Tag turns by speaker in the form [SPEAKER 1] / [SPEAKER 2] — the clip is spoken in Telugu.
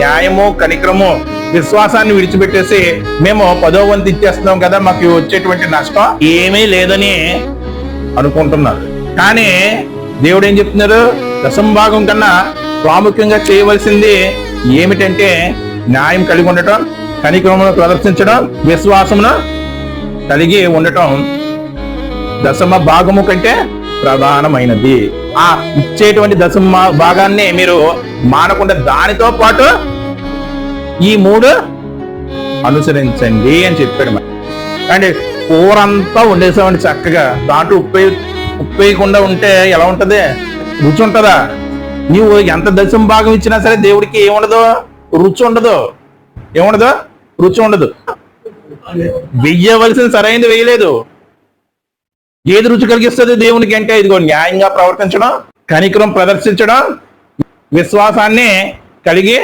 [SPEAKER 1] న్యాయము, కనికరము, విశ్వాసాన్ని విడిచిపెట్టేసి మేము 10వ వంతు ఇచ్చేస్తున్నాం కదా, మాకు వచ్చేటువంటి నష్టం ఏమీ లేదని అనుకుంటున్నారు. కానీ దేవుడు ఏం చెప్తున్నారు? దశంభాగం కన్నా ప్రాముఖ్యంగా చేయవలసింది ఏమిటంటే న్యాయం కలిగి ఉండటం, కనికరమును ప్రదర్శించడం, విశ్వాసమును కలిగి ఉండటం దశమ భాగము కంటే ప్రధానమైనది. ఆ ఇచ్చేటువంటి దశమ భాగాన్ని మీరు మానకుండా దానితో పాటు ఈ 3 అనుసరించండి అని చెప్పాడు. అంటే కూర అంతా వండేసామండి చక్కగా, దాంట్లో ఉప్పు వేయకుండా ఉంటే ఎలా ఉంటది? రుచి ఉంటుందా? నీవు ఎంత దశమ భాగం ఇచ్చినా సరే దేవుడికి ఏముండదు? రుచి ఉండదు. ఏముండదు? రుచి ఉండదు. వెయ్యవలసిన సరైనది వేయలేదు. ఏది రుచి కలిగిస్తుంది దేవునికి అంటే ఇదిగో న్యాయంగా ప్రవర్తించడం, కనికరం ప్రదర్శించడం, విశ్వాసాన్ని కలిగి